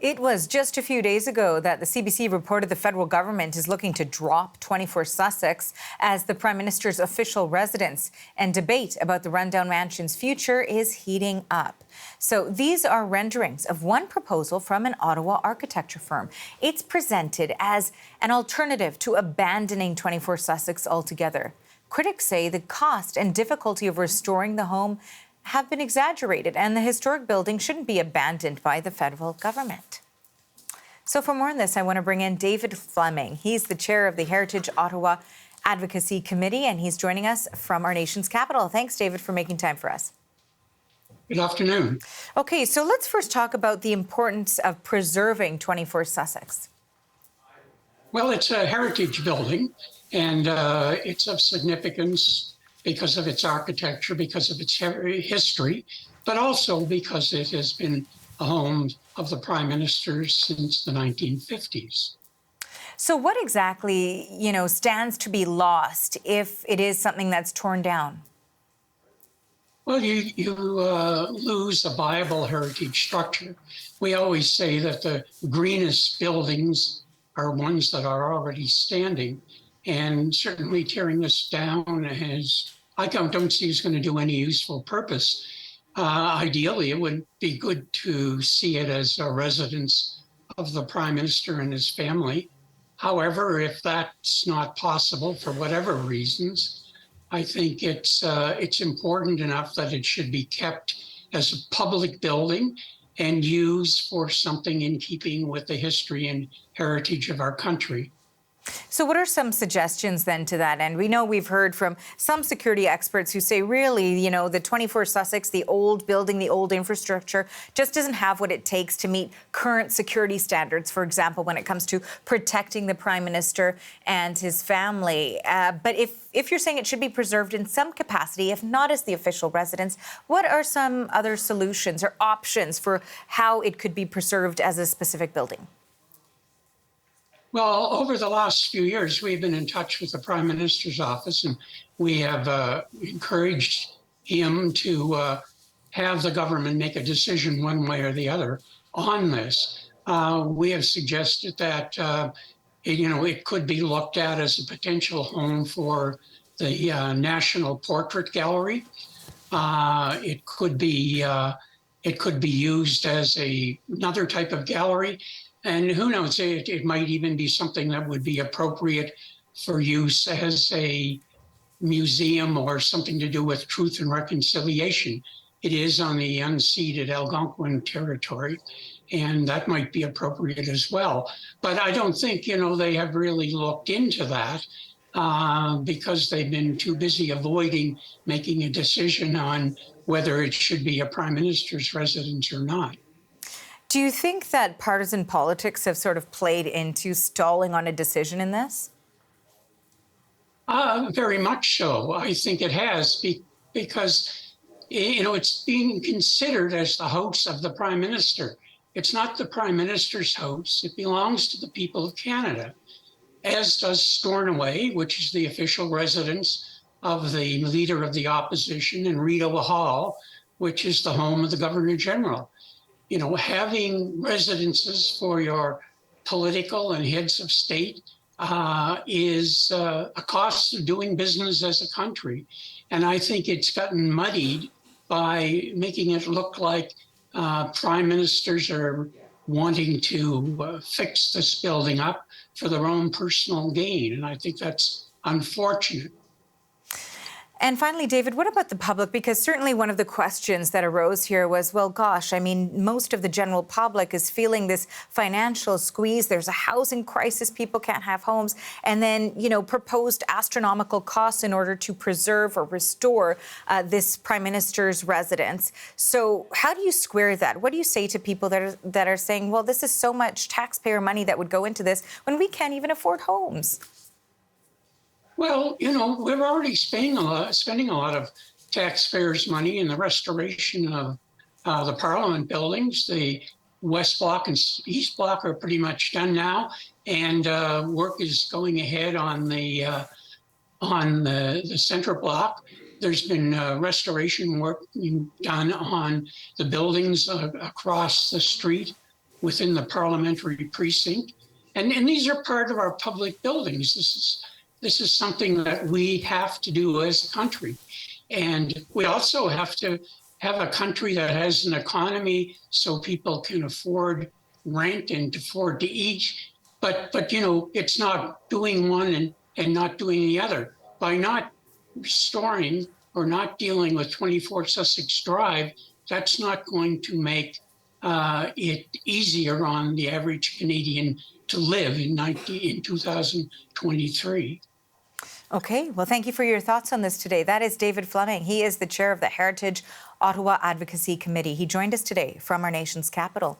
It was just a few days ago that the CBC reported the federal government is looking to drop 24 Sussex as the Prime Minister's official residence, and debate about the rundown mansion's future is heating up. So these are renderings of one proposal from an Ottawa architecture firm. It's presented as an alternative to abandoning 24 Sussex altogether. Critics say the cost and difficulty of restoring the home have been exaggerated, and the historic building shouldn't be abandoned by the federal government. So for more on this, I want to bring in David Flemming. He's the chair of the Heritage Ottawa Advocacy Committee, and he's joining us from our nation's capital. Thanks, David, for making time for us. Good afternoon. Okay, so let's first talk about the importance of preserving 24 Sussex. Well, it's a heritage building, and it's of significance because of its architecture, because of its history, but also because it has been a home of the Prime Minister since the 1950s. So what exactly, stands to be lost if it is something that's torn down? Well, you lose a viable heritage structure. We always say that the greenest buildings are ones that are already standing. And certainly tearing this down I don't see it's going to do any useful purpose. Ideally, it would be good to see it as a residence of the Prime Minister and his family. However, if that's not possible for whatever reasons, I think it's important enough that it should be kept as a public building and used for something in keeping with the history and heritage of our country. So what are some suggestions then to that end? We know we've heard from some security experts who say really, the 24 Sussex, the old building, the old infrastructure just doesn't have what it takes to meet current security standards, for example, when it comes to protecting the Prime Minister and his family. But if you're saying it should be preserved in some capacity, if not as the official residence, what are some other solutions or options for how it could be preserved as a specific building? Well, over the last few years, we've been in touch with the Prime Minister's office, and we have encouraged him to have the government make a decision one way or the other on this. We have suggested that, it could be looked at as a potential home for the National Portrait Gallery. It could be used as another type of gallery. And who knows, it might even be something that would be appropriate for use as a museum or something to do with truth and reconciliation. It is on the unceded Algonquin territory, and that might be appropriate as well. But I don't think, they have really looked into that because they've been too busy avoiding making a decision on whether it should be a Prime Minister's residence or not. Do you think that partisan politics have sort of played into stalling on a decision in this? Very much so. I think it has because, it's being considered as the house of the Prime Minister. It's not the Prime Minister's house. It belongs to the people of Canada, as does Stornoway, which is the official residence of the Leader of the Opposition, and Rideau Hall, which is the home of the Governor-General. Having residences for your political and heads of state is a cost of doing business as a country. And I think it's gotten muddied by making it look like prime ministers are wanting to fix this building up for their own personal gain. And I think that's unfortunate. And finally, David, what about the public? Because certainly one of the questions that arose here was, well, gosh, most of the general public is feeling this financial squeeze. There's a housing crisis. People can't have homes. And then, proposed astronomical costs in order to preserve or restore this Prime Minister's residence. So how do you square that? What do you say to people that are saying, well, this is so much taxpayer money that would go into this when we can't even afford homes? Well, we're already spending a lot of taxpayers' money in the restoration of the Parliament buildings. The West Block and East Block are pretty much done now, and work is going ahead on the Centre Block. There's been restoration work being done on the buildings across the street within the parliamentary precinct. And these are part of our public buildings. This is something that we have to do as a country. And we also have to have a country that has an economy so people can afford rent and afford to eat. But you know, it's not doing one and not doing the other. By not restoring or not dealing with 24 Sussex Drive, that's not going to make it easier on the average Canadian to live in 2023. Okay, well, thank you for your thoughts on this today. That is David Flemming. He is the chair of the Heritage Ottawa Advocacy Committee. He joined us today from our nation's capital.